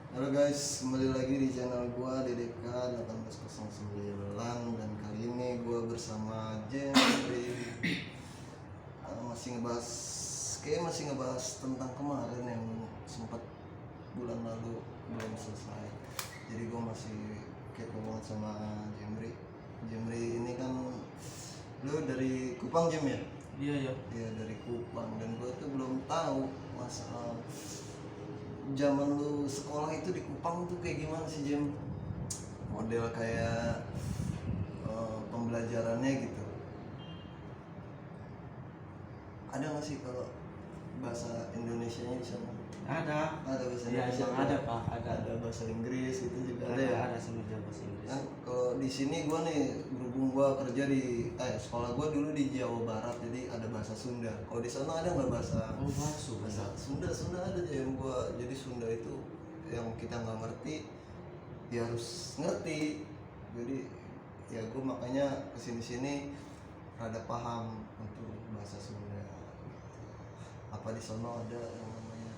Halo guys, kembali lagi di channel gua DDK 1809 dan kali ini gua bersama Jeffrey. Masih ngebahas tentang kemarin yang sempat bulan lalu belum selesai. Jadi gua masih kepo banget sama Jemri. Jemri ini kan lu dari Kupang, Jem ya? Iya ya. Iya, dari Kupang, dan gua tuh belum tahu masalah zaman lu sekolah itu di Kupang tuh kayak gimana sih, Jem? Model kayak pembelajarannya gitu. Ada nggak sih kalau bahasa Indonesianya di sana? Ada. Ada bahasa Iya Indonesia? emang ada Pak. Ada bahasa Inggris itu juga ada ya? Ada sebenarnya bahasa Inggris. Kan kalau di sini gua nih, berhubung gua kerja di sekolah gua dulu di Jawa Barat, jadi ada bahasa Sunda. Kalau di sana ada nggak bahasa? Bahasa Sunda ada aja yang gua, jadi Sunda itu yang kita nggak ngerti dia harus ngerti. Jadi ya gua makanya kesini-sini rada paham untuk bahasa Sunda. Apa di sana ada yang namanya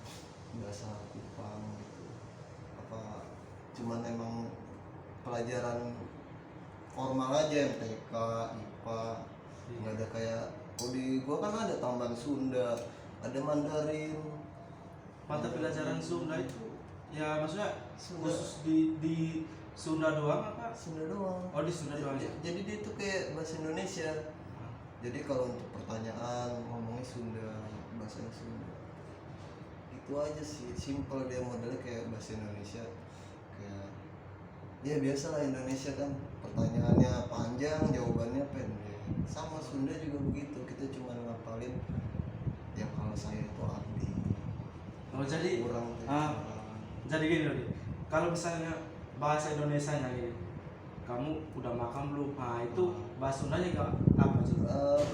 bahasa Kupang gitu? Apa cuman emang pelajaran formal aja, MTK, IPA, nggak ada kayak di gua kan ada tambahan Sunda, ada Mandarin. Mata pelajaran Sunda itu ya maksudnya Sunda. khusus di Sunda doang apa? Sunda doang. Oh di Sunda doang ya. Jadi dia tuh kayak bahasa Indonesia. Jadi kalau untuk pertanyaan ngomongnya Sunda, bahasanya Sunda. Itu aja sih, simple dia modelnya kayak bahasa Indonesia. Kayak ya biasa lah Indonesia kan, pertanyaannya panjang, jawabannya pendek. Sama Sunda juga begitu, kita cuma ngapalin ya kalau saya itu abdi. Oh jadi Kurang jadi gini loh. Kalau misalnya bahasa Indonesianya gini, kamu udah makan belum? Nah itu bahasa Sundanya nggak apa sih?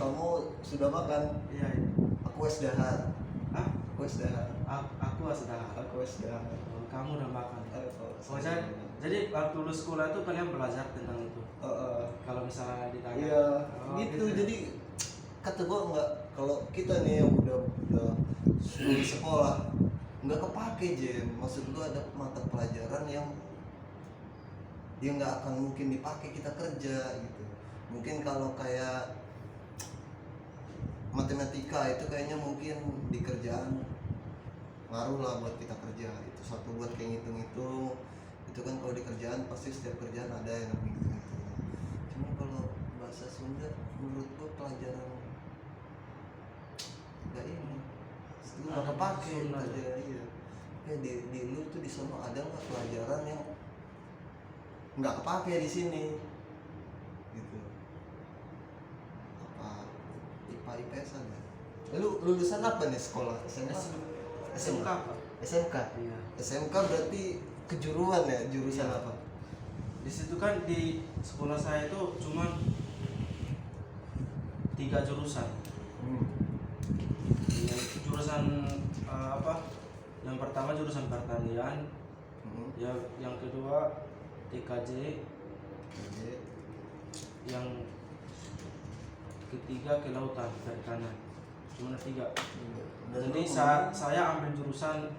kamu sudah makan? Iya. Iya. Aku es dahar. Ah, Aku es dahar. aku sudah. Aku es dahar. Kamu udah makan. Oh, Jadi waktu lu sekolah itu kalian belajar tentang itu. Kalau misalnya ditanya. Iya, Oh, gitu. ya. Jadi kata gua nggak, kalau kita nih yang udah lulus sekolah nggak kepake, Jem. Maksud gua ada mata pelajaran yang nggak akan mungkin dipakai kita kerja gitu. Mungkin kalau kayak matematika itu kayaknya mungkin di kerjaan ngaruh lah buat kita kerja. Itu satu buat kayak ngitung-ngitung. Itu kan kalau di kerjaan pasti setiap kerjaan ada yang namanya ngitung-ngitung. Cuma kalau bahasa Sunda menurut gua pelajaran nggak ini, itu nggak kepake aja. Iya. Kayak di lu tuh di sana ada nggak pelajaran yang nggak kepake di sini gitu? Apa IPA IPS ada? Lu lulusan apa nih sekolah? SMA? SMK apa? SMK. Iya. SMK berarti kejuruan ya, jurusan Iya. apa? Di situ kan di sekolah saya itu cuma 3 jurusan. Ya, itu jurusan apa? Yang pertama jurusan pertanian, yang kedua TKJ, yang ketiga kelautan perikanan. Cuma 3. Jadi saya ambil jurusan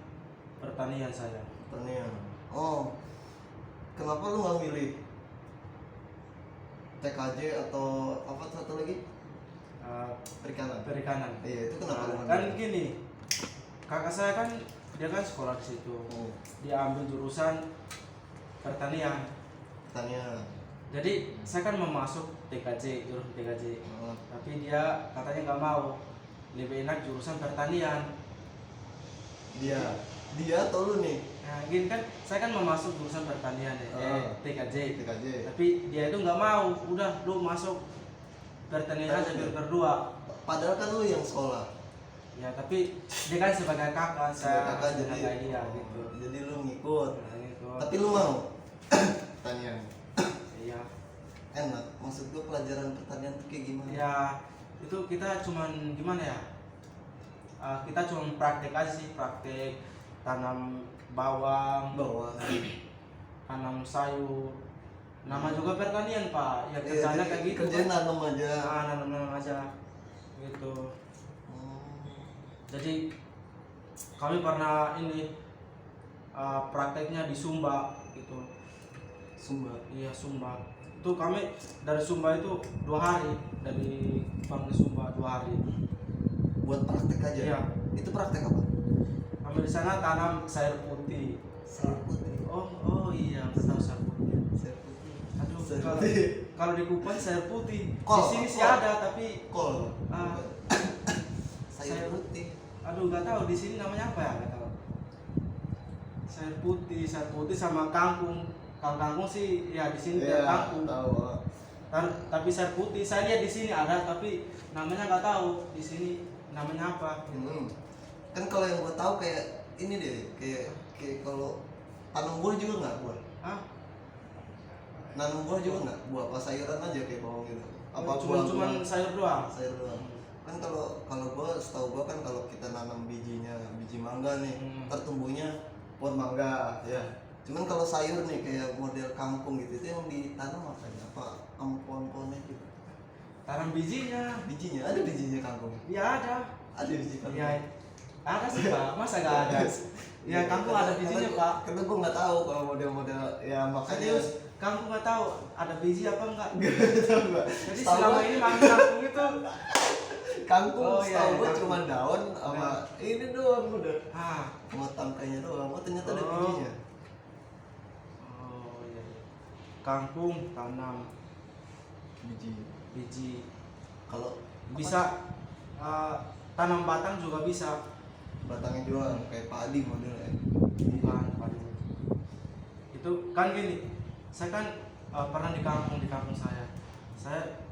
pertanian saya. Pertanian. Oh, kenapa lu nggak milih TKJ atau apa satu lagi? Perikanan. Perikanan. Iya, itu kenapa lu nggak Kan milih? gini, kakak saya kan dia kan sekolah di situ. Dia ambil jurusan pertanian. Pertanian. Jadi saya kan mau masuk TKJ, jurusan TKJ. Tapi dia katanya nggak mau, lebih enak jurusan pertanian. Dia atau lu nih? Nah gini kan, saya kan mau masuk jurusan pertanian TKJ. TKJ. Tapi dia itu nggak mau, udah lu masuk pertanian aja biar berdua. Padahal kan lu yang sekolah. Ya tapi dia kan sebagai kakak, saya Kakak jadi sebagai dia gitu. Jadi lu ngikut. Nah, gitu. Tapi lu mau pertanian? Iya. Enak. Maksud gua pelajaran pertanian tuh kayak gimana? Ya itu kita cuman gimana ya? Kita cuma praktek aja sih, praktek tanam bawang, tanam sayur. Nama juga pertanian Pak, ya kerjanya kayak gitu. Kerjaan nanam aja. Nanam aja, gitu. Jadi kami pernah ini prakteknya di Sumba gitu. Sumba. Iya, Sumba. Itu kami dari Sumba itu 2 hari, dari Bank ke Sumba 2 hari. Buat praktek aja. Iya. Itu praktek apa? Kami di sana tanam sayur putih. Sayur putih. Oh iya, nggak tahu sayur putih. Sayur putih. Aduh, Sayur kalau putih. kalau di Kupang sayur putih. Kol, Di sini sih kol. ada tapi Kol. ah, Sayur putih. aduh nggak tahu di sini namanya apa ya, nggak tahu. Sayur putih sama kangkung. Kalau kangkung sih ya di sini Iya, kangkung. tahu. Tapi sayur putih saya lihat di sini ada tapi namanya nggak tahu di sini namanya apa. Kan kalau yang gua tahu kayak ini deh, kayak kalau tanam buah juga nggak buah. Ah, Nanam buah juga nggak? Buah apa sayuran aja kayak bawang gitu? Apa cuman sayur doang. sayur doang? Kan kalau gua setahu gua kan kalau kita nanam biji mangga nih, tertumbuhnya pohon mangga ya. Cuman kalau sayur nih kayak model kangkung gitu itu yang ditanam apa ya? Apa pohon-pohonnya gitu? Tanam bijinya. Bijinya ada bijinya kangkung. Ya ada. Ada biji kangkung. Ya ada sih Pak, masa nggak ada? Ya kangkung ada bijinya Pak. Karena gua nggak tahu kalau model-model ya makanya. Serius, kangkung nggak tahu ada biji apa enggak? Nggak tahu gua. Jadi Setahu selama gua- ini makan kangkung itu Kangkung Oh, iya, setahu iya, gua kangkung. cuma daun sama ini doang udah. ah Sama tangkainya doang. Oh ternyata ada Oh. bijinya. oh iya, iya. Kangkung tanam biji Kalau bisa tanam batang juga bisa. batangnya jual kayak padi modelnya. Bukan padi. Itu kan gini, saya kan pernah di kampung saya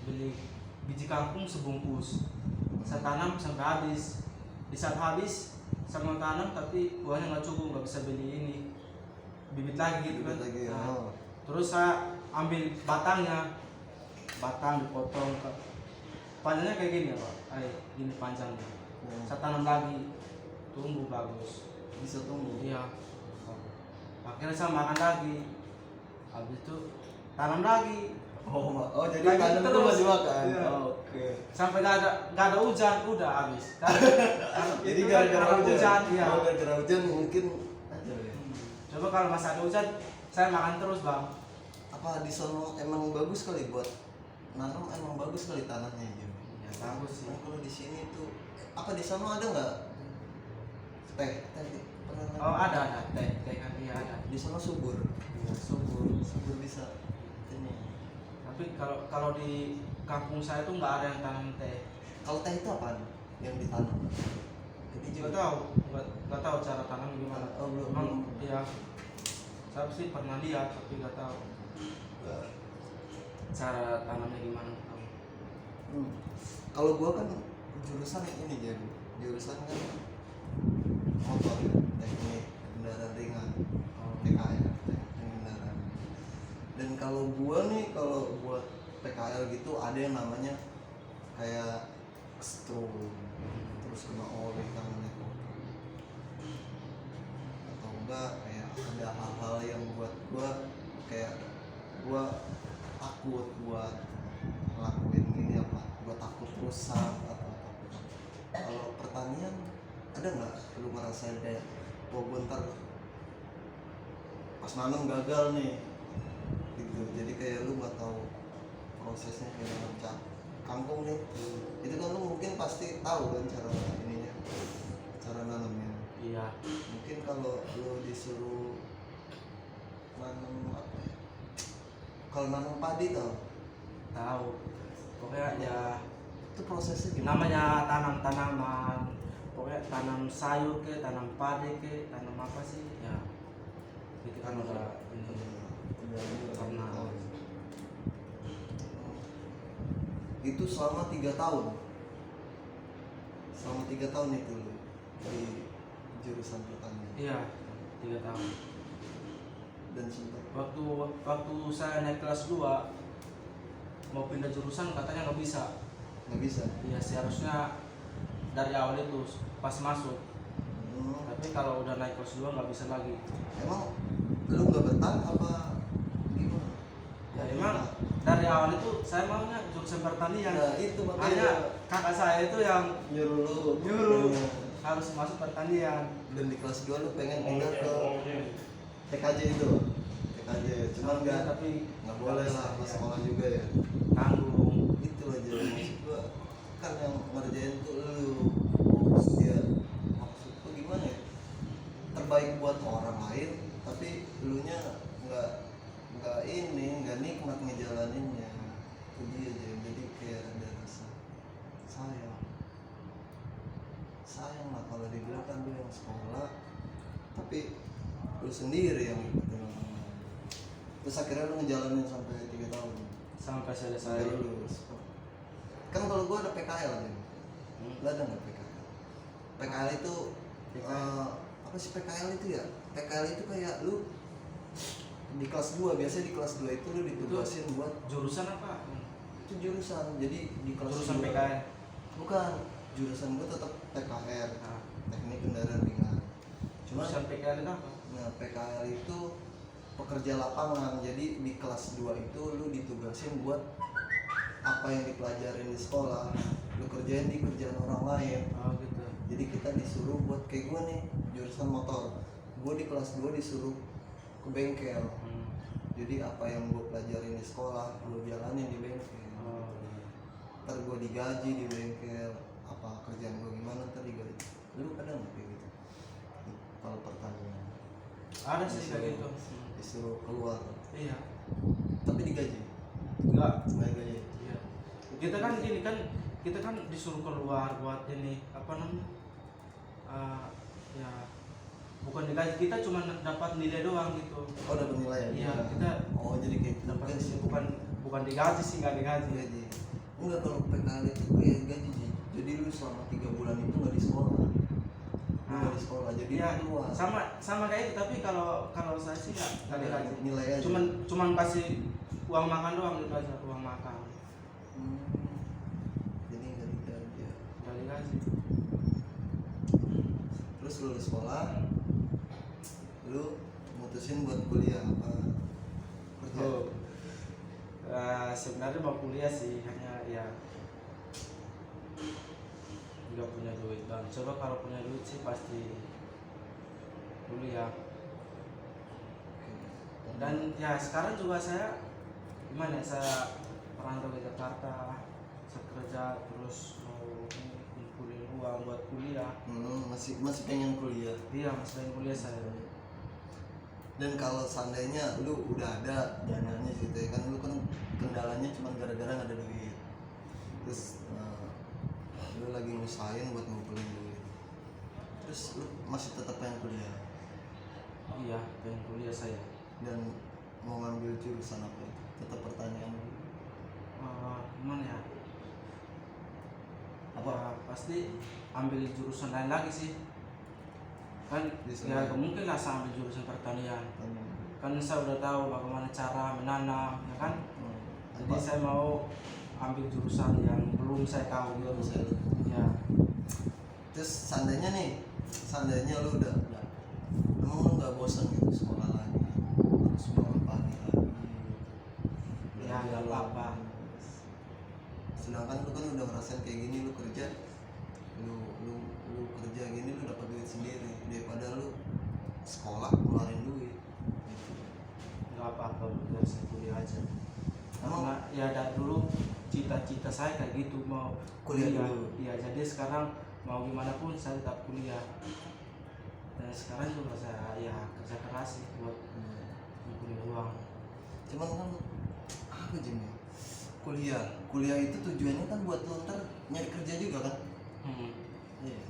beli biji kangkung sebungkus, saya tanam sampai habis. Di saat habis saya mau tanam tapi uangnya nggak cukup, nggak bisa beli ini bibit lagi gitu kan. Lagi. Nah, Oh. terus saya ambil batang dipotong ke panjangnya kayak gini ya Pak, gini panjangnya. Saya tanam lagi, tumbuh bagus. Bisa tumbuh. Iya. Akhirnya saya makan lagi. Habis itu tanam lagi. Oh jadi Lagi tanam itu terus. masih makan. Iya. Oh, oke. Sampai nggak ada hujan, udah habis. Jadi Itu kan gara-gara karena hujan. iya. Oh, gara-gara hujan mungkin aja ya. Coba kalau masih ada hujan, saya makan terus bang. Apa di sono emang bagus kali buat nanam, emang bagus kali tanahnya ya. Ya bagus sih. Nah, kalau di sini tuh apa di sono ada nggak teh pernah Oh ada teh kan iya ada. di sono subur Iya, subur. bisa ini. Tapi kalau di kampung saya tuh nggak ada yang tanam teh. Kalau teh itu apa yang ditanam? Nggak tahu, nggak tahu cara tanam gimana. Oh, belum. Emang, iya. Saya sih pernah lihat tapi nggak tahu cara tanamnya gimana. Kalau gua kan jurusan ini jadi jurusan kan motor ya, teknik kendaraan ringan, PKL teknik kendaraan. Dan kalau gua nih kalau buat PKL gitu ada yang namanya kayak strum, terus kena oli tangannya kotor, atau enggak kayak ada hal-hal yang buat gua kayak gua takut buat ngelakuin ini apa, gua takut rusak atau takut. Kalau pertanian ada nggak lu ngerasain kayak gua ntar pas nanam gagal nih gitu, jadi kayak lu nggak tahu prosesnya kayak nanam kangkung nih, itu kan lu mungkin pasti tahu kan cara ininya, cara nanamnya. Iya. Mungkin kalau lu disuruh nanam apa ya, kalau nanam padi Tahu. Pokoknya ya itu prosesnya gimana? namanya tanam-tanaman. Pokoknya tanam sayur ke, tanam padi ke, tanam apa sih? Ya. Itu kan udah pernah. Itu selama 3 tahun. Selama 3 tahun itu lu di jurusan pertanian. Iya, 3 tahun. Dan sempat Waktu saya naik kelas 2 mau pindah jurusan katanya nggak bisa. nggak bisa. Iya, seharusnya dari awal itu pas masuk. Tapi kalau udah naik kelas 2 nggak bisa lagi. Emang lu nggak betah apa gimana? Ya emang dari awal itu saya maunya jurusan pertanian. Nah itu Makanya makanya kakak saya itu yang nyuruh lu. nyuruh. Iya. harus masuk pertanian. Dan di kelas 2 lu pengen pindah ke TKJ itu, TKJ, cuman nggak boleh lah pas sekolah juga ya, Tanggung. itu aja maksud gua. Kan yang ngerjain tuh lu, fokus dia, maksud gua gimana ya, terbaik buat orang lain tapi elunya nggak nikmat ngejalaninnya. Itu dia aja, jadi kayak ada rasa sayang lah kalau dibilang kan lu yang sekolah tapi lu sendiri yang ikutin orang. Terus akhirnya lu ngejalanin sampai 3 tahun Sampai selesai. sampai lulus. Kan kalau gua ada PKL kan, lu ada nggak PKL? PKL itu apa sih PKL itu ya? PKL itu kayak lu di kelas 2, biasanya di kelas 2 itu lu ditugasin buat Jurusan apa? itu jurusan. Jadi di kelas Jurusan 2 PKN. bukan, jurusan gua tetap PKR, Nah, teknik kendaraan ringan. Cuma jurusan PKN itu apa? nah, PKL itu pekerja lapangan. Jadi di kelas 2 itu lu ditugasin buat apa yang dipelajarin di sekolah lu kerjain di kerjaan orang lain. Oh gitu. Jadi kita disuruh buat kayak gue nih, jurusan motor, gue di kelas 2 disuruh ke bengkel. Jadi apa yang gue pelajarin di sekolah gue jalanin di bengkel. Oh. Ntar gue digaji di bengkel, apa kerjaan gue gimana ntar digaji. Lu ada nggak kayak gitu kalau pertanyaan? Ada sih kayak gitu. Disuruh keluar Iya. tapi digaji Enggak. nggak gaji. Iya. Kita kan gini kan, kita kan disuruh keluar buat ini apa namanya? Ya bukan digaji, kita cuma dapat nilai doang gitu. Oh dapat nilai ya? Iya, kita oh jadi kayak dapat tugas ya? bukan digaji sih, nggak digaji. Gaji enggak, kalau PKL itu kayak gaji Ji. Jadi lu selama 3 bulan itu nggak di sekolah, lu nggak di sekolah jadi Iya, keluar sama kayak itu, tapi kalau saya sih nggak digaji. nilai aja. Cuman kasih uang makan doang gitu aja, uang makan. Hmm, jadi nggak digaji ya. Nggak digaji. Terus lulus sekolah lu mutusin buat kuliah apa kerja? Sebenarnya mau kuliah sih, hanya ya nggak punya duit bang. Coba kalau punya duit sih pasti kuliah. Dan ya sekarang juga saya gimana ya, saya merantau ke Jakarta, saya kerja terus mau ngumpulin uang buat kuliah. Masih pengen kuliah. Iya, masih pengen kuliah saya. Dan kalau seandainya lu udah ada dananya gitu ya kan, lu kan kendalanya cuma gara-gara nggak ada duit. Terus lu lagi ngusahain buat ngumpulin duit, terus lu masih tetap pengen kuliah Iya, pengen kuliah saya. dan mau ngambil jurusan apa itu? Tetap pertanyaan dulu. Gimana ya? Apa? Ya, pasti ambil jurusan lain lagi sih. Kan ya mungkin lah saya ambil jurusan pertanian. Kan saya udah tahu bagaimana cara menanam, ya kan? Jadi saya mau ambil jurusan yang belum saya tahu gitu. Ya. Terus seandainya lu udah emang lu nggak bosan gitu sekolah lagi, terus bangun pagi lagi, Ya nggak apa-apa. sedangkan lu kan udah ngerasain kayak gini, lu kerja kerja gini lu dapat duit sendiri daripada lu sekolah keluarin duit gitu. Nggak apa-apa, udah saya kuliah aja. Karena ya dari dulu cita-cita saya kayak gitu, mau Kuliah dulu. Iya, jadi sekarang mau gimana pun saya tetap kuliah. Dan sekarang juga saya ya kerja keras sih buat ngumpulin uang. Cuman kan apa Jim ya? Kuliah itu tujuannya kan buat lu ntar nyari kerja juga kan? Iya.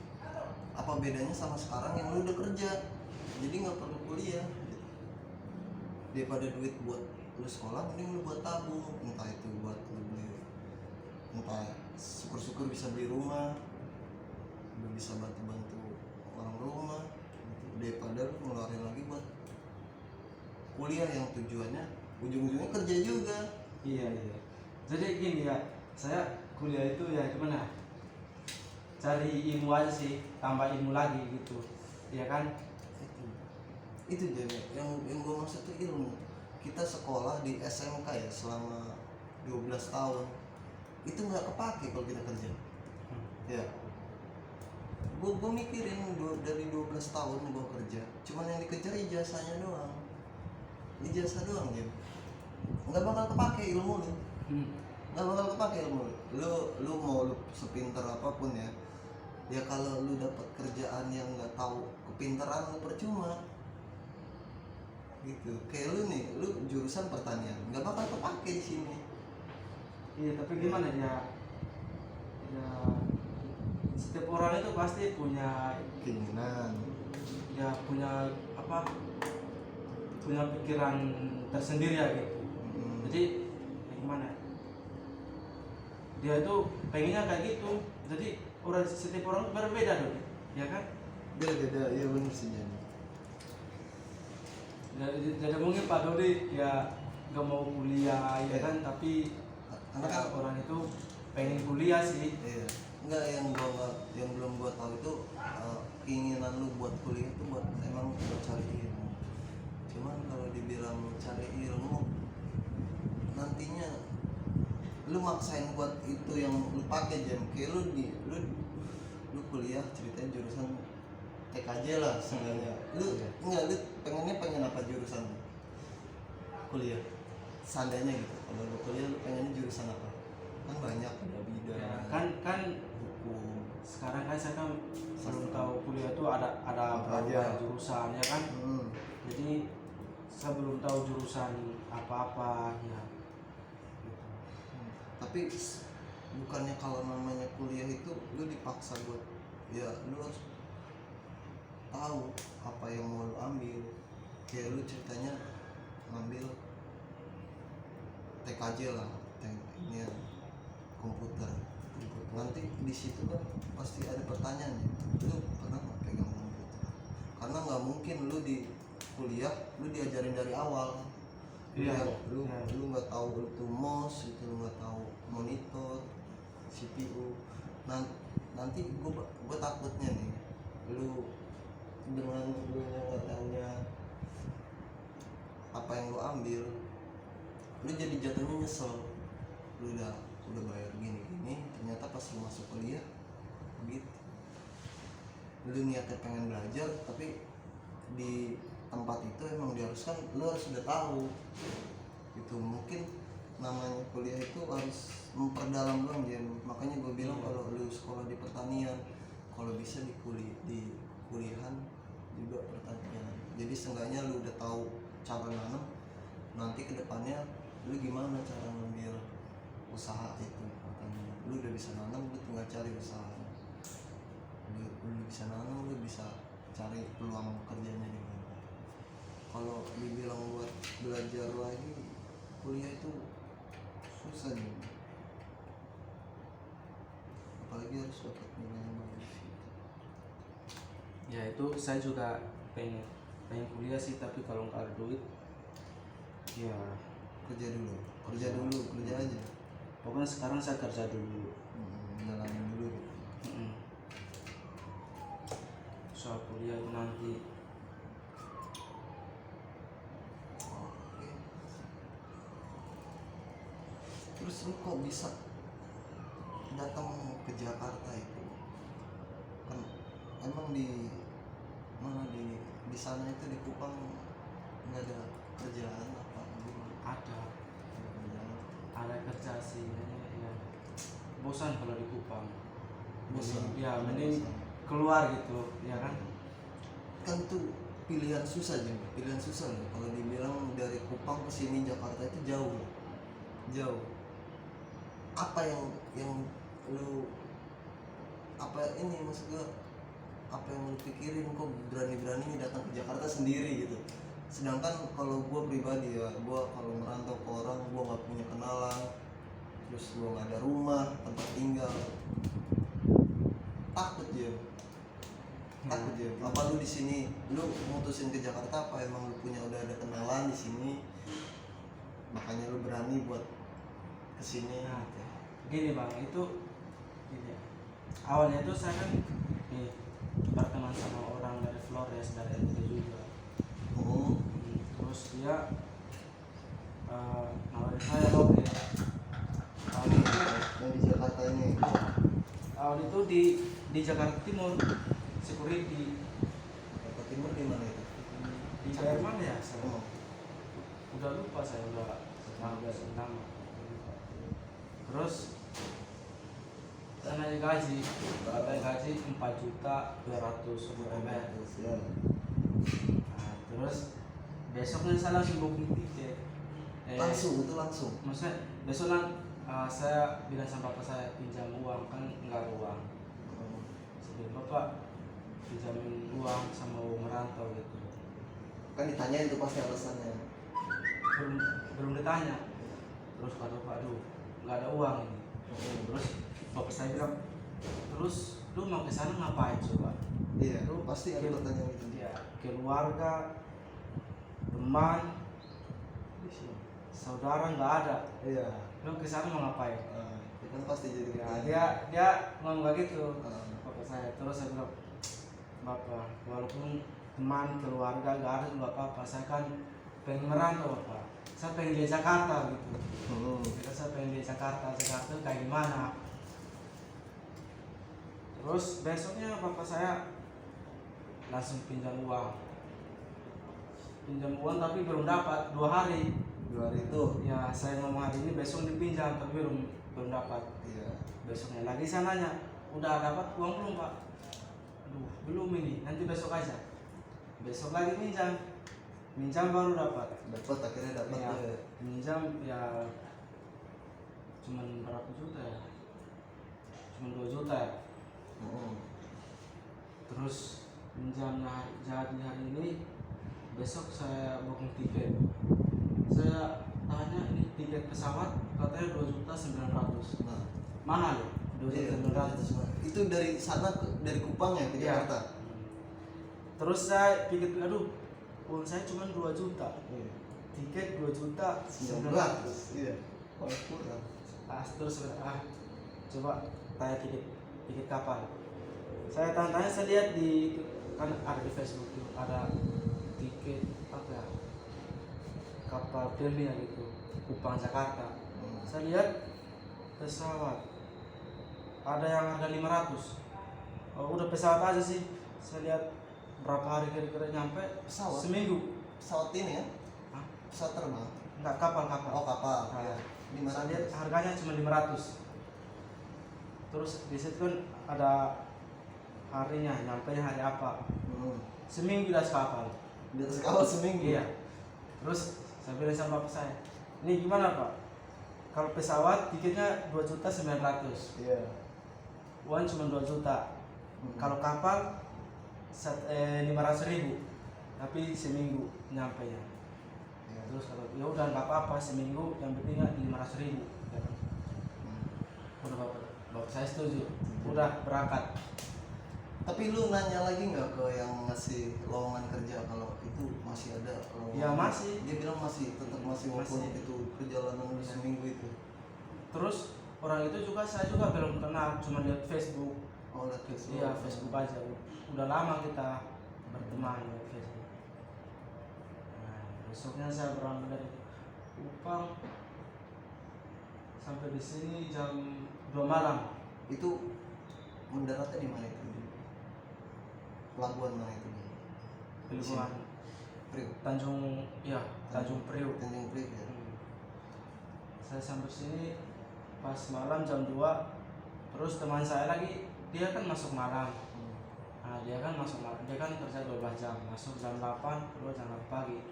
Apa bedanya sama sekarang yang lu udah kerja? Jadi nggak perlu kuliah. Gitu. Daripada duit buat lu sekolah, mending lu buat tabung. Entah itu buat lu beli, entah syukur-syukur bisa beli rumah, lu bisa bantu orang rumah. Gitu. Daripada lu ngeluarin lagi buat kuliah yang tujuannya ujung-ujungnya kerja juga. Iya. Jadi gini ya, saya kuliah itu ya gimana? Cari ilmu aja sih, tambah ilmu lagi gitu, ya kan? Itu jadi yang gue maksud tuh ilmu. Kita sekolah di SMK ya selama 12 tahun itu nggak kepake kalau kita kerja. Ya gue mikirin dari 12 tahun gue kerja, cuman yang dikejar ijazahnya doang, ijazah doang ya, nggak bakal kepake ilmu lu, nggak bakal kepake ilmu lu mau lu sepinter apapun ya, ya kalau lu dapat kerjaan yang nggak tahu kepintaran lu percuma gitu. Kayak lu nih, lu jurusan pertanian nggak bakal kepake di sini. Iya, tapi gimana ya? Ya setiap orang itu pasti punya Keinginan, ya punya apa? Punya pikiran tersendiri ya gitu. Jadi ya gimana? Dia itu pengennya kayak gitu. Jadi setiap orang berbeda dong, ya kan? beda ya, bener sih jadi. Jadi mungkin Pak Dodi ya gak mau kuliah ya kan, tapi Karena kan orang itu pengen kuliah sih. iya, enggak, yang belum gua tahu itu keinginan lu buat kuliah itu buat emang buat cari ilmu. Cuman kalau dibilang cari ilmu, nantinya lu maksain buat itu yang lu pakai jam. Kayak lu kuliah ceritanya jurusan TKJ lah sebenarnya. Lu pengen apa jurusan kuliah? Seandainya gitu, kalau lu kuliah lu pengennya jurusan apa? Kan banyak, ada bidang, Ya, kan hukum. sekarang kan saya kan belum tahu kuliah itu ada Apa berapa aja? jurusan ya kan. Jadi saya belum tahu jurusan apa-apa ya gitu. Tapi bukannya kalau namanya kuliah itu lu dipaksa buat, ya lu harus tahu apa yang mau lu ambil. Kayak lu ceritanya ngambil TKJ lah, tekniknya komputer. Nanti di situ kan pasti ada pertanyaannya, lu pernah nggak pegang komputer? Karena nggak mungkin lu di kuliah lu diajarin dari awal. Iya. Lu nggak tahu itu mouse, itu lu nggak tahu monitor, CPU. Nanti gue takutnya nih, lu dengan lu nggak tahunya apa yang lu ambil, lu jadi jatuhnya nyesel. Lu udah bayar gini, ternyata pas lu masuk kuliah begitu. Lu niatnya pengen belajar, tapi di tempat itu emang diharuskan lu harus udah tahu. Itu mungkin namanya kuliah itu harus memperdalam doang ya. Makanya gue bilang kalau lu sekolah di pertanian, kalau bisa di kuliahan juga pertanian. Jadi seenggaknya lu udah tahu cara nanam, nanti kedepannya lu gimana cara ngambil usaha itu pertanian. Lu udah bisa nanam, lu tinggal cari usaha. Lu bisa nanam, lu bisa cari peluang kerjanya di mana. Kalau dibilang buat belajar lagi, kuliah itu susah nih, apalagi harus dapat nilai yang bagus. Ya itu saya juga pengen kuliah sih, tapi kalau nggak ada duit ya Kerja aja, pokoknya sekarang saya kerja dulu. jalanin dulu gitu. Soal kuliah itu nanti Oke. Terus lu kok bisa datang ke Jakarta itu? Kan emang di mana, di sana itu di Kupang nggak ada kerjaan apa gimana? ada Kerjaan. kerja sih ya. Bosan kalau di Kupang. Bosan. Ya mending keluar gitu ya kan. Kan itu pilihan susah loh. Kalau dibilang dari Kupang ke sini Jakarta itu jauh. Apa yang lu, apa ini maksud gua, apa yang lu pikirin kok berani datang ke Jakarta sendiri gitu? Sedangkan kalau gua pribadi ya, gua kalau merantau ke orang, gua nggak punya kenalan, terus gua nggak ada rumah tempat tinggal, takut ya. Apa lu di sini lu mutusin ke Jakarta, apa emang lu udah ada kenalan di sini makanya lu berani buat kesini? Nah, gini bang, itu gini ya. Awalnya itu saya kan berteman sama orang dari Flores, dari NTT juga. Terus dia nawarin saya loh ya. Yang di Jakarta ini. Awal itu di Jakarta Timur. security. Jakarta Timur di mana itu? Di daerah mana ya? Saya Oh. udah lupa, saya udah nama. Terus saya naik gaji 4.200.000 UMR. Ya. Nah, terus besoknya saya langsung booking tiket. Langsung itu langsung. Maksudnya besok saya bilang sama bapak saya pinjam uang, kan nggak ada uang. Sebelum bapak pinjamin uang sama uang merantau gitu. Kan ditanyain tuh pasti alasannya. Belum ditanya. Terus kata bapak, aduh nggak ada uang ini. Terus bapak saya bilang, terus lu mau ke sana ngapain coba? Iya. Lu Pasti ada pertanyaan itu. Ya, keluarga, teman, saudara nggak ada. Iya. Lu ke sana mau ngapain? Itu kan pasti jadi Ya, pertanyaan. dia ngomong kayak gitu. Ah. Bapak saya, terus saya bilang, bapak, walaupun teman keluarga nggak ada juga apa-apa, saya kan pengen merantau bapak. Saya pengen di Jakarta gitu. Saya pengen di Jakarta kayak gimana? Terus besoknya bapak saya langsung pinjam uang tapi belum dapat 2 hari. 2 hari itu. Ya saya ngomong hari ini besok dipinjam tapi belum dapat. Iya. Besoknya lagi saya nanya, udah dapat uang belum pak? Aduh belum ini, nanti besok aja. Besok lagi minjam baru dapat. Dapat akhirnya dapat Ya, ya. minjam ya cuman berapa juta ya? Cuman 2 juta ya. Terus minjamnya jadi hari ini, besok saya booking tiket. Saya tanya ini tiket pesawat katanya 2.900.000. Nah, Mahal ya? iya, 2.900.000. itu dari sana dari Kupang ya ke Iya. Jakarta. Terus saya pikir, aduh uang saya cuma 2 juta. Iya. Tiket 2.900.000. Iya. Oh, kurang. Terus coba tanya tiket kapal. Saya tanya, saya lihat kan ada di Facebook tuh, ada tiket apa ya, kapal Delhi gitu, Kupang Jakarta. Saya lihat pesawat ada yang harga 500. Oh, udah pesawat aja sih. Saya lihat berapa hari kira-kira nyampe? Pesawat? Seminggu. Pesawat ini ya? Hah? Pesawat terbang. Enggak, kapal. Oh, kapal. Nah, Iya. saya lihat harganya cuma 500. Terus di situ kan ada harinya, nyampe hari apa? Seminggu dah kapal. Di atas kapal seminggu. Iya. Terus saya bilang sama bapak saya, ini gimana pak? Kalau pesawat tiketnya 2.900.000, Iya. uang cuma 2 juta. Kalau kapal 500.000, tapi seminggu nyampe ya. Iya. Terus kalau ya udah nggak apa-apa, seminggu yang penting 500.000. Ya kan? Udah bapak saya setuju. Udah berangkat. Tapi lu nanya lagi nggak ke yang ngasih lowongan kerja kalau itu masih ada lowongan? Ya, masih. Dia bilang masih, tetap masih walaupun Masih. itu perjalanan seminggu itu. Terus orang itu juga saya juga belum kenal, cuma lihat Facebook. Oh, lihat Facebook. Iya, Facebook aja. Udah lama kita berteman di Facebook. Nah, besoknya saya berangkat dari Kupang sampai di sini jam 2 malam. Itu mendaratnya di mana itu? Pelabuhan mana itu? Pelabuhan Priok. Tanjung Priok. Tanjung Priok ya. Saya sampai sini pas malam jam 2. Terus teman saya lagi, dia kan masuk malam. Nah, dia kan kerja 12 jam, masuk jam 8, keluar jam 8 pagi.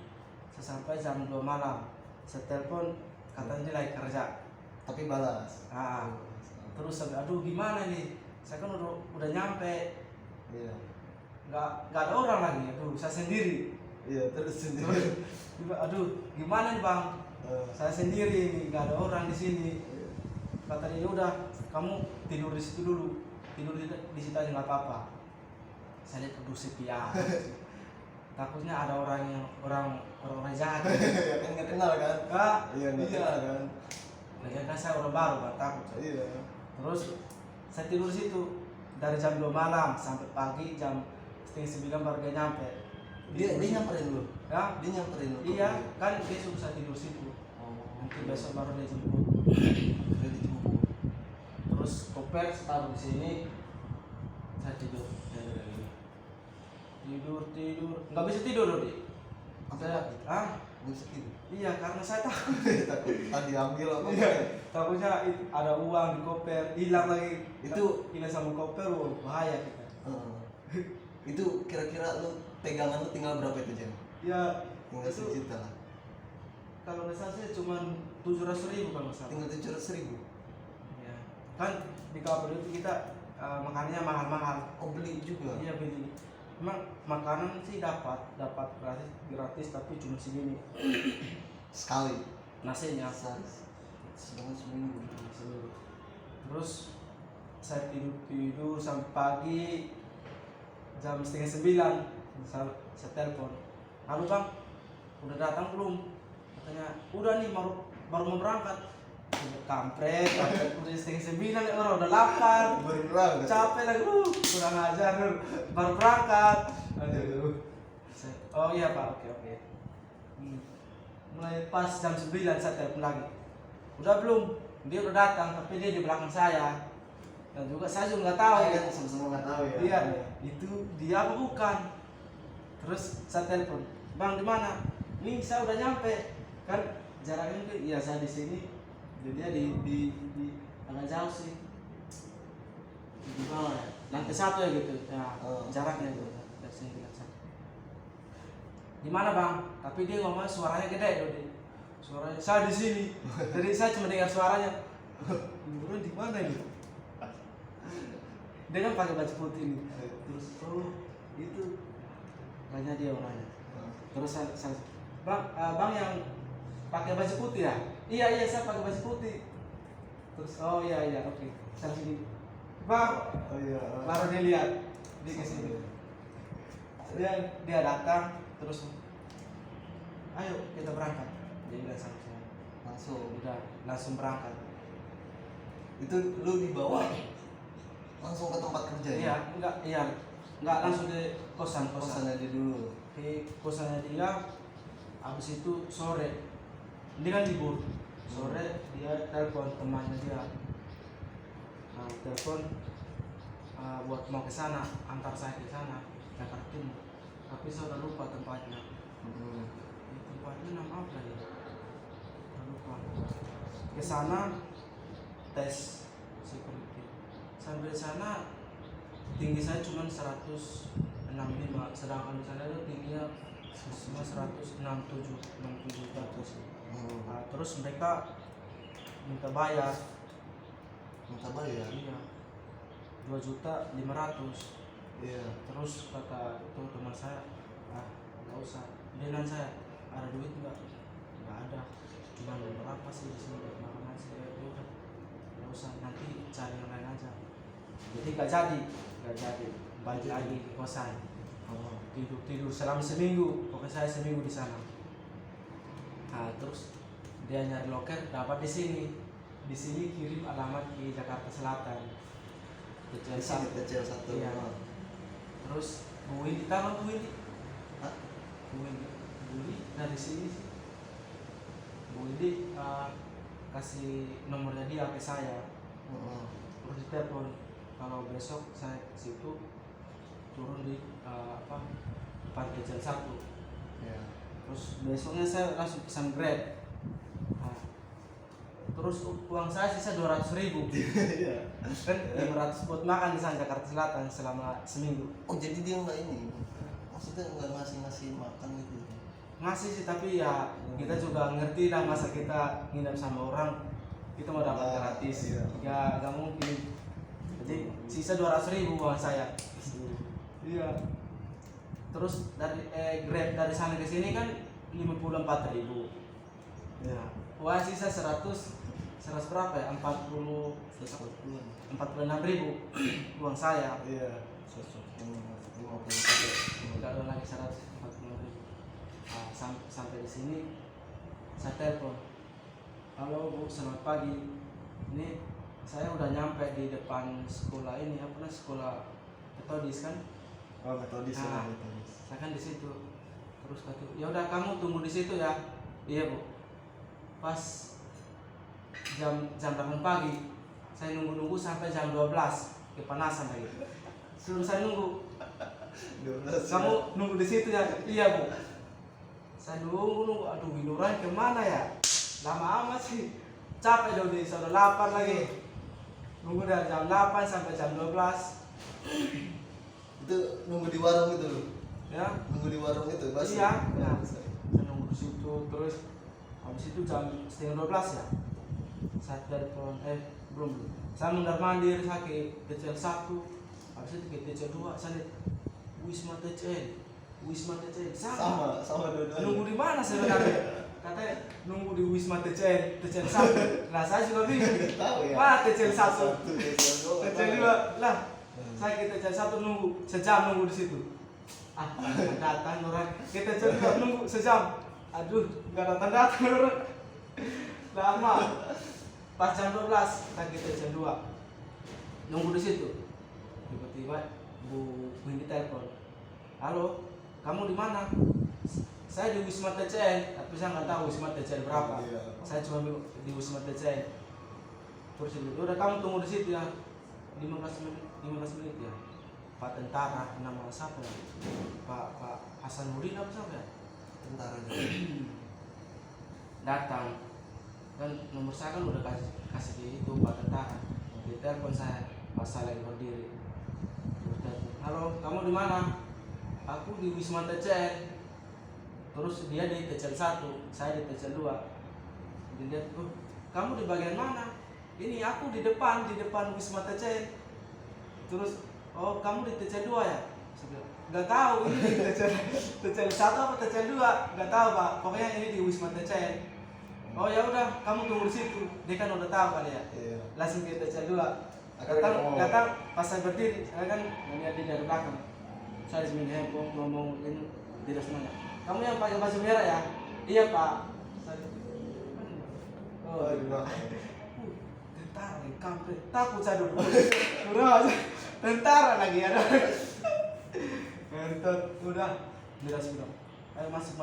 Saya sampai jam 2 malam. Saya telepon, katanya dia lagi kerja. Tapi balas. Terus saya, aduh gimana nih? Saya kan udah nyampe. Iya. Nggak ada orang lagi, aduh saya sendiri. Iya, terus sendiri. Aduh gimana nih bang? Saya sendiri nih, nggak ada orang di sini. Kata dia, udah kamu tidur di situ dulu, tidur di situ aja nggak apa-apa. Saya lihat aduh sepi amat. Takutnya ada orang jahat. Ya kan nggak kenal kan? Iya, nggak kenal kan? Lagian kan saya orang baru, nggak takut. Iya. Terus saya tidur di situ dari jam 2 malam sampai pagi jam 8:30 baru dia nyampe. Dia nyamperin lu? Ya? Dia nyamperin lu? Iya, kan dia suruh saya tidur situ. Nanti besok baru dia jemput. Dia dijemput. Terus koper taruh di sini, saya tidur. tidur nggak bisa tidur loh di saya Miskin. iya karena saya takut Takut tadi ambil apa? iya takutnya ada uang di koper hilang lagi Itu hilang sama koper bahaya kita itu kira-kira lu pegangan lu tinggal berapa itu jam? ya Tinggal itu sejuta lah. kalau nggak salah sih cuma 700.000 kalau nggak salah Tinggal 700.000. ya kan di koper itu kita makanannya mahal-mahal Oh beli juga. iya beli emang makanan sih dapat gratis tapi cuma segini Sekali. nasinya Sedangkan seminggu. terus saya tidur sampai pagi jam 8:30 saya telepon halo bang udah datang belum katanya udah nih baru mau berangkat kampret udah 8:30 ya orang udah lapar Baru berangkat. capek lagi kurang ajar baru berangkat aduh oh iya pak oke mulai pas jam 9 saya telepon lagi udah belum dia udah datang tapi dia di belakang saya dan juga saya juga nggak tahu Kan sama-sama nggak tahu ya. iya itu dia apa bukan terus saya telepon bang di mana nih saya udah nyampe kan jaraknya tuh iya saya di sini dia di agak jauh sih di bawah ya lantai 1 ya gitu ya jaraknya itu dari sini ke lantai 1 di mana bang tapi dia ngomong suaranya gede loh dia suaranya saya di sini jadi saya cuma dengar suaranya di mana ini dia kan pakai baju putih nih terus itu tanya dia orangnya terus saya bang yang pakai baju putih ya iya saya pakai baju putih terus oh iya oke saya sini bang baru dia lihat dia kesini dia datang terus ayo kita berangkat dia bilang sama saya langsung berangkat Itu lu dibawa langsung ke tempat kerja ya? enggak langsung di kosan Kosannya dia dulu. di kosannya dia habis itu sore ini kan libur sore dia telepon temannya dia telepon buat mau ke sana antar saya ke sana Jakarta Timur tapi saya udah lupa tempatnya tempatnya nama apa ya udah lupa ke sana tes security sampai sana tinggi saya cuma 165 sedangkan di sana itu tingginya cuma 167 ke atas. Terus mereka minta bayar iya 2.500.000 Iya. terus kata itu teman saya nggak usah dia nanya saya ada duit nggak ada cuma berapa sih di sini makan nasi udah nggak usah nanti cari yang lain aja jadi nggak jadi balik lagi ke kosan tidur selama seminggu pokoknya saya seminggu di sana terus dia nyari loker dapat di sini kirim alamat di Jakarta Selatan kecil satu. iya. Terus Bu Windy tahu Bu Windy? Bu Windy dari sini sih. Bu Windy kasih nomornya dia ke saya. Terus ditelepon kalau besok saya ke situ turun di Pantai Jam 1. Ya. Terus besoknya saya langsung pesan Grab. Terus uang saya sisa 200.000. Iya. Kan 500 buat makan di sana Jakarta Selatan selama seminggu. Oh jadi dia nggak ini, maksudnya nggak ngasih makan gitu? Ngasih sih tapi ya kita juga ngerti lah masa kita nginep sama orang kita mau dapat gratis. Iya. Ya nggak mungkin. Jadi sisa 200.000 uang saya. Iya. Terus dari Grab dari sana ke sini kan 54.000. Ya. Uang sisa 100 berapa ya? 46.000 uang saya. Iya. Kalau lagi 140.000. Sampai di sini saya telepon. Halo Bu, selamat pagi. Ini saya udah nyampe di depan sekolah ini, apa namanya sekolah metodis kan? Oh metodis ya. Saya kan di situ. Terus kata, ya udah kamu tunggu di situ ya. Iya Bu. Pas jam 8 pagi saya nunggu sampai jam 12 kepanasan lagi suruh saya nunggu 12 Kamu nunggu di situ ya? Iya bu. Saya nunggu, aduh Winuran kemana ya? Lama amat sih. Capek dong di sana, lapar lagi. Nunggu dari jam 8 sampai jam 12. Itu nunggu di warung itu loh. Ya. Nunggu di warung itu pasti. Iya. Nah, saya nunggu di situ terus habis itu jam setengah 12 ya. Saya telepon, belum. Saya mondar mandir saya ke TCL 1. Habis itu ke TCL 2, saya lihat Wisma TCL. Sama dua-duanya. Nunggu di mana sebenarnya? Katanya nunggu di Wisma TCL 1. Nah saya juga bingung. Tahu ya. Wah TCL 1, TCL 2 lah. Saya ke TCL 1 nunggu sejam nunggu di situ. Datang orang. Kita TCL 2 nunggu sejam. Aduh, nggak datang orang. Lama. Pas jam 12 saya ke TCL 2 nunggu di situ. Tiba-tiba Bu Windy telepon. Halo, kamu di mana? Saya di Wisma TCL, tapi saya nggak tahu Wisma TCL berapa. Iya. Saya cuma di Wisma TCL. Terus dia, udah kamu tunggu di situ ya, 15 menit ya. Pak tentara, nama siapa ya? Pak Hasanuddin apa siapa ya? Tentara Datang. Dan nomor saya kan udah kasih di itu Pak tentara. Dia telepon saya, pas saya lagi berdiri. Halo, kamu di mana? Aku di Wisma TCL. Terus dia di TCL 1, saya di TCL 2. Dia lihat, kamu di bagian mana? Ini aku di depan Wisma TCL. Terus, oh kamu di TCL 2 ya? Saya bilang, nggak tahu ini di TCL 1 apa TCL 2? Nggak tahu pak. Pokoknya ini di Wisma TCL. Oh ya udah, kamu tunggu di situ. Dia kan udah tahu kali ya. Iya. Langsung ke TCL 2. Datang pas saya berdiri, saya kan melihat dia dari belakang. Saya di handphone ngomong ini tidak semuanya. Kamu yang pakai baju merah ya? Iya pak. Oh iya. Tentara lagi kampret. Takut saya dulu. Tentara lagi ada. Udah. Tidak sudah. Ayo masuk.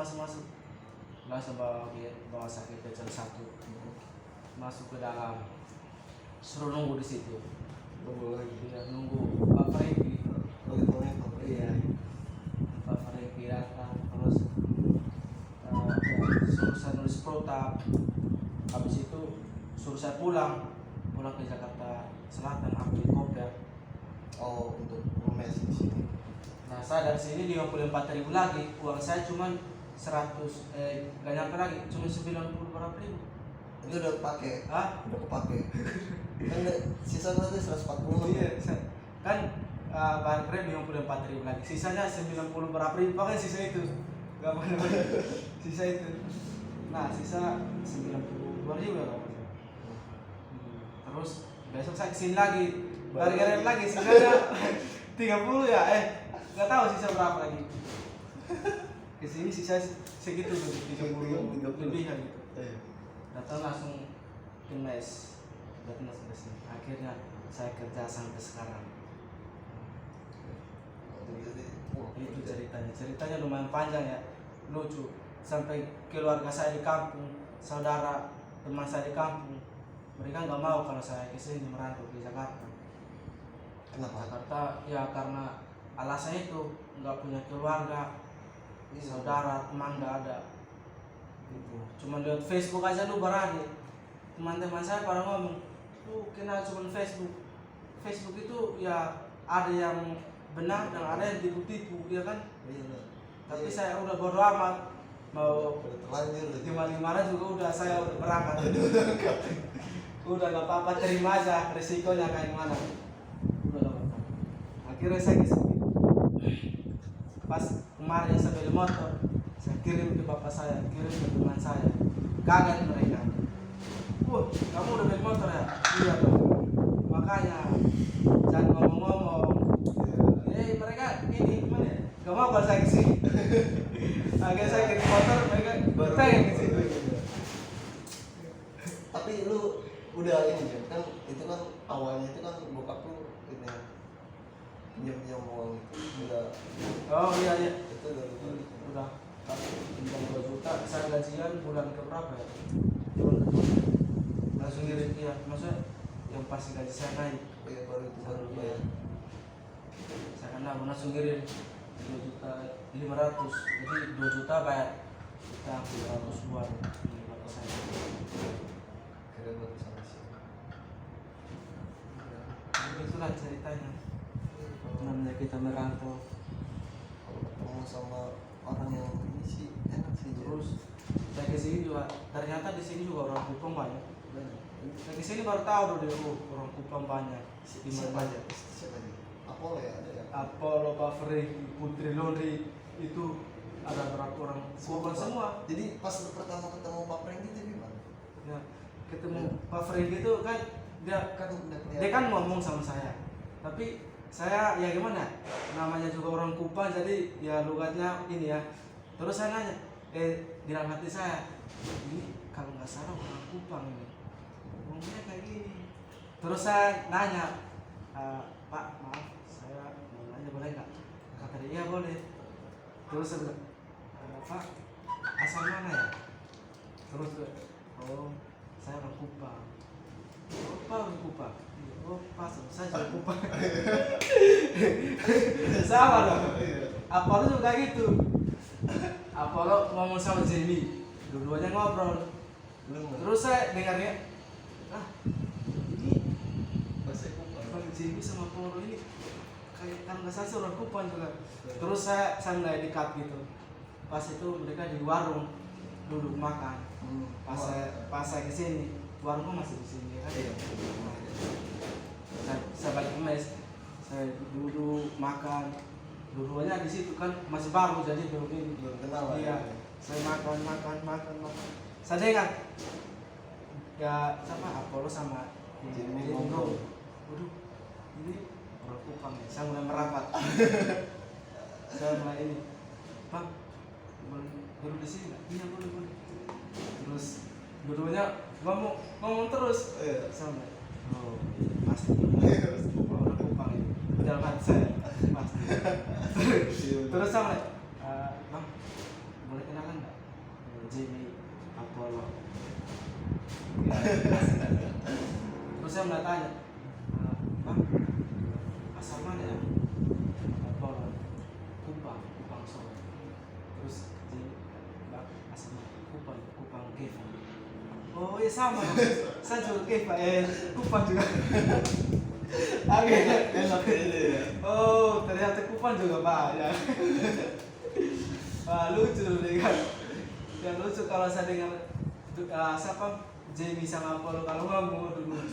Langsung bawa sakit TCL 1. Masuk ke dalam. Suruh nunggu di situ. Nunggu lagi. Iya, nunggu Pak Franky. Iya. Pak Franky datang terus suruh saya nulis protap. Habis itu suruh saya pulang ke Jakarta Selatan ambil koper. Oh, untuk mes di sini. Nah, saya dari sini 54.000 lagi. Uang saya cuma 100 nggak nyampe lagi, cuma 90 berapa ribu. Itu udah pakai. Hah? Udah kepake. Kan sisa berarti 140. Iya, kan bahan krem 54.000 lagi. Sisanya 90 berapa ribu, pakai sisa itu. Gak apa sisa itu. Nah, sisa 92.000 ya kalau terus besok saya kesini lagi. Gara-gara lagi sisanya 30 ya. Nggak tahu sisa berapa lagi. Kesini sisa segitu 30 lebih kan gitu. Datang langsung ke mes. Datang langsung ke sini. Akhirnya saya kerja sampai sekarang. Itu ceritanya lumayan panjang ya, lucu. Sampai keluarga saya di kampung, saudara teman saya di kampung, mereka nggak mau kalau saya kesini merantau ke Jakarta. Kenapa? Jakarta ya karena alasannya itu nggak punya keluarga, saudara, teman nggak ada. Gitu. Cuma lihat Facebook aja lu berani. Teman-teman saya pada ngomong, lu kenal cuma Facebook. Facebook itu ya ada yang benar dan ada yang tipu-tipu, ya kan? Iya. Tapi saya udah bodo amat, mau terlanjur gimana juga udah saya udah berangkat. Udah gak apa-apa, terima aja resikonya kayak gimana. Udah gak apa-apa. Akhirnya saya kesini. Pas kemarin saya beli motor, saya kirim ke bapak saya, kirim ke teman saya. Kaget mereka. Kamu udah beli motor ya? Iya bang. Makanya jangan ngomong-ngomong. Mereka ini gimana ya? Gak mau kalau saya kesini. Akhirnya saya kirim motor, mereka pengen kesini. Tapi lu udah ini kan itu kan awalnya itu kan bokap lu ini pinjam uang itu udah. Oh iya Itu udah pinjam 2 juta. Saya gajian bulan ke berapa ya? Langsung ngirim ya, maksudnya yang pasti gaji saya naik. baru itu baru bayar. Saya kan langsung ngirim 2.500.000, jadi 2 juta bayar kita 500 buat ini bapak saya. Kira baru sama sih. Itulah ceritanya namanya kita merantau. Kalau ketemu sama orang yang ini sih enak sih. Terus saya ke sini juga, ternyata di sini juga orang Kupang banyak. Saya ke sini baru tahu dulu orang Kupang banyak. Di siapa mana? aja? Siapa aja? Apollo ya ada ya. Apollo, Pak Fred, Putri Londri itu ada berapa orang Kupang semua. Jadi pas pertama ketemu Pak Frank itu gimana? Ya, ketemu Pak Fred itu kan dia Kan udah dia kan ngomong sama saya, tapi saya ya gimana, namanya juga orang Kupang jadi ya logatnya ini ya. Terus saya nanya, dalam hati saya, ini kalau nggak salah orang Kupang ini ngomongnya kayak gini. Terus saya nanya, Pak maaf saya mau nanya boleh nggak? Kata dia iya boleh. Terus saya bilang, Pak asal mana ya? Terus oh saya orang Kupang. Oh Pak orang Kupang. Oh pas saya juga Kupang. Sama dong. Apollo juga gitu. Apollo ngomong sama Jamie, dua-duanya ngobrol. Terus saya dengarnya, ini bahasa Kupang. Bang Jamie sama Apollo ini kayak kan nggak salah orang Kupang juga. Terus saya mulai dekat gitu. Pas itu mereka di warung duduk makan. Pas saya kesini, warungnya masih di sini ya kan? Iya. Saya balik ke mes, saya duduk makan, dua-duanya di situ kan masih baru jadi belum ini. Belum kenal. Iya, saya makan. Saya dengar ya sama Apollo sama Jamie Jamie ngobrol. Waduh, ini orang Kupang ya. Saya mulai merapat. Saya mulai ini, Bang, boleh duduk di sini nggak? Iya boleh. Terus dua-duanya ngomong terus. Iya. Sama. Oh, pasti orang Kupang ini. Dalam hati saya pasti. Terus sama, Bang, boleh kenalan nggak? Jamie, Apollo. Ya, terus saya mulai tanya, Bang, asal mana ya? Apollo, Kupang Solo. Terus Jamie, Bang, asal mana? Kupang Keva. Oh iya sama, saya juga Keva, Kupang juga. Akhirnya Enak ini ya. oh ternyata Kupang juga banyak. Lucu deh kan. Yang lucu kalau saya dengar siapa Jamie sama Apollo kalau ngomong dulu.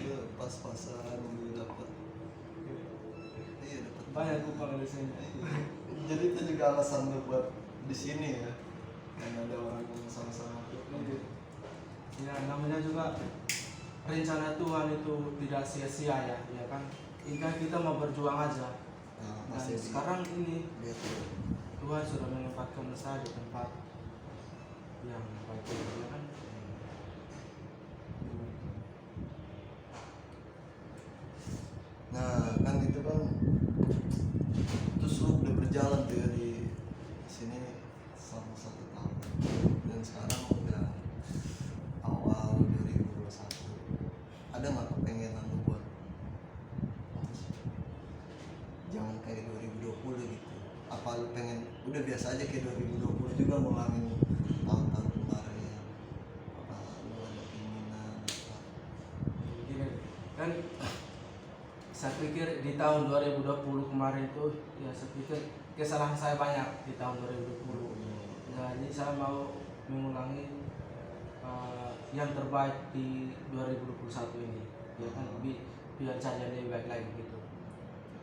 Itu pas-pasan dulu dapat. Iya dapat. Banyak Kupang di sini. Jadi itu juga alasan lu buat di sini ya. Karena ada orang yang sama-sama. Ya namanya juga rencana Tuhan itu tidak sia-sia ya kan. Ini kan kita mau berjuang aja. Nah, Dan masih sekarang ini lihat Tuhan sudah menempatkan saya di tempat yang baik ya kan. Nah, kan itu kan terus lu udah berjalan tuh ya di sini selama 1 tahun dan sekarang udah awal 2021. Ada nggak kepengenan lu buat jangan kayak 2020 gitu? Apa lu pengen udah biasa aja kayak 2020 juga ngulangin tahun-tahun kemarin? Apa lu ada keinginan apa? Gini, kan saya pikir di tahun 2020 kemarin tuh ya saya pikir kesalahan saya banyak di tahun 2020. Jadi saya mau mengulangi yang terbaik di 2021 ini ya kan, biar jadi lebih baik lagi gitu.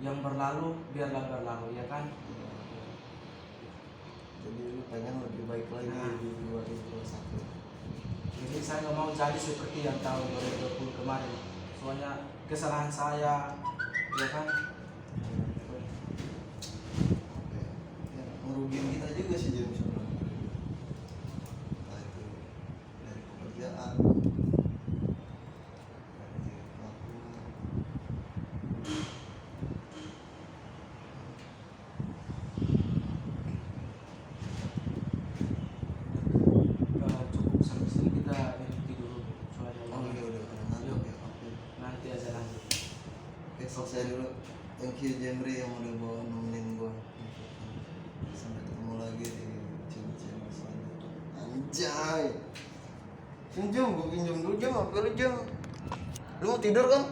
Yang berlalu biarlah berlalu ya kan. Jadi lu pengen lebih baik lagi Nah. di 2021. Jadi saya nggak mau jadi seperti yang tahun 2020 kemarin. Soalnya kesalahan saya ya kan. Oke. Ya, ngerugiin kita juga sih James sebenarnya. Entah itu dari pekerjaan, dari pelakunya. Cukup sampai sini kita berhenti dulu soalnya. Oh iya udah ngantuk ya. Oke. Nanti aja lanjut. Oke selesai dulu yang udah bawa nemenin gua. Sampai ketemu lagi di channel selanjutnya. Anjay. Pinjam, gua pinjam dulu jam, apa lu jam? Lu mau tidur kan?